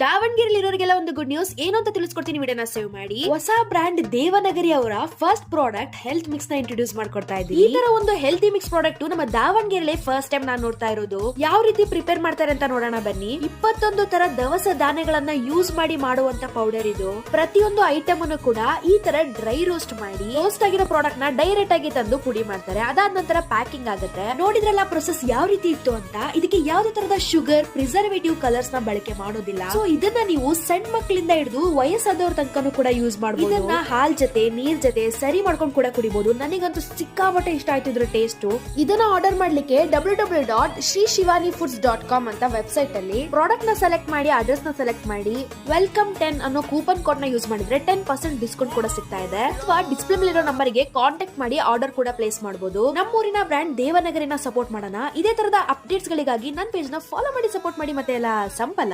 ದಾವಣಗೆರೆಯಲ್ಲಿರೋರಿಗೆಲ್ಲ ಒಂದು good news ಏನು ಅಂತ ತಿಳಿಸ್ಕೊಡ್ತೀನಿ. ವಿಡಿಯೋನ ಸೇವ್ ಮಾಡಿ. ಹೊಸ ಬ್ರ್ಯಾಂಡ್ ದೇವನಗರಿ ಅವರ ಫಸ್ಟ್ ಪ್ರಾಡಕ್ಟ್ ಹೆಲ್ತ್ ಮಿಕ್ಸ್ ನ ಇಂಟ್ರೊಡ್ಯೂಸ್ ಮಾಡ್ಕೊಡ್ತಾ ಇದ್ದೀವಿ. ಈ ತರ ಒಂದು ಹೆಲ್ತಿ ಮಿಕ್ಸ್ ಪ್ರಾಡಕ್ಟ್ ನಮ್ಮ ದಾವಣಗೆರೆಯಲ್ಲಿ ಫಸ್ಟ್ ಟೈಮ್ ನಾನು ನೋಡ್ತಾ ಇರೋದು. ಯಾವ ರೀತಿ ಪ್ರಿಪೇರ್ ಮಾಡ್ತಾರೆ ಅಂತ ನೋಡೋಣ ಬನ್ನಿ. 21 ತರ ದವಸ ಧಾನ್ಯಗಳನ್ನ ಯೂಸ್ ಮಾಡಿ ಮಾಡುವಂತ ಪೌಡರ್ ಇದು. ಪ್ರತಿಯೊಂದು ಐಟಮ್ ಅನ್ನು ಕೂಡ ಈ ತರ ಡ್ರೈ ರೋಸ್ಟ್ ಮಾಡಿ ರೋಸ್ಟ್ ಆಗಿರೋ ಪ್ರಾಡಕ್ಟ್ ನ ಡೈರೆಕ್ಟ್ ಆಗಿ ತಂದು ಪುಡಿ ಮಾಡ್ತಾರೆ. ಅದಾದ ನಂತರ ಪ್ಯಾಕಿಂಗ್ ಆಗುತ್ತೆ. ನೋಡಿದ್ರಲ್ಲ ಪ್ರೊಸೆಸ್ ಯಾವ ರೀತಿ ಇತ್ತು ಅಂತ. ಇದಕ್ಕೆ ಯಾವುದೇ ತರದ ಶುಗರ್ ಪ್ರಿಸರ್ವೇಟಿವ್ ಕಲರ್ಸ್ ನ ಬಳಕೆ ಮಾಡೋದಿಲ್ಲ. ಸೊ ಇದನ್ನ ನೀವು ಸಣ್ಣ ಮಕ್ಕಳಿಂದ ಹಿಡಿದು ವಯಸ್ಸಾದವ್ರ ತನಕನೂ ಕೂಡ ಯೂಸ್ ಮಾಡಬಹುದು. ಇದನ್ನ ಹಾಲ್ ಜೊತೆ ನೀರ್ ಜೊತೆ ಸರಿ ಮಾಡ್ಕೊಂಡು ಕೂಡ ಕುಡಿಬಹುದು. ನನಗಂತೂ ಸಿಕ್ಕಾಪಟ್ಟೆ ಇಷ್ಟ ಆಯ್ತು ಇದ್ರ ಟೇಸ್ಟ್. ಇದನ್ನ ಆರ್ಡರ್ ಮಾಡ್ಲಿಕ್ಕೆ www.shrishivani.foods.com ಅಂತ ವೆಬ್ಸೈಟ್ ಅಲ್ಲಿ ಪ್ರಾಡಕ್ಟ್ ನ ಸೆಲೆಕ್ಟ್ ಮಾಡಿ ಅಡ್ರೆಸ್ ನ ಸೆಲೆಕ್ಟ್ ಮಾಡಿ ವೆಲ್ಕಮ್ 10 ಅನ್ನೋ ಕೂಪನ್ ಕೋಡ್ ನ ಯೂಸ್ ಮಾಡಿದ್ರೆ 10% ಡಿಸ್ಕೌಂಟ್ ಕೂಡ ಸಿಗ್ತಾ ಇದೆ. ಅಥವಾ ಡಿಸ್ಪ್ಲೇ ಮೇಲಿರೋ ನಂಬರ್ ಗೆ ಕಾಂಟ್ಯಾಕ್ಟ್ ಮಾಡಿ ಆರ್ಡರ್ ಕೂಡ ಪ್ಲೇಸ್ ಮಾಡಬಹುದು. ನಮ್ಮೂರಿನ ಬ್ರ್ಯಾಂಡ್ ದೇವನಗರಿನ ಸಪೋರ್ಟ್ ಮಾಡೋಣ. ಇದೇ ತರದ ಅಪ್ಡೇಟ್ಸ್ ಗಳಿಗಾಗಿ ನನ್ನ ಪೇಜ್ ನ ಫಾಲೋ ಮಾಡಿ ಸಪೋರ್ಟ್ ಮಾಡಿ. ಮತ್ತೆ ಎಲ್ಲ ಸಂಪಲ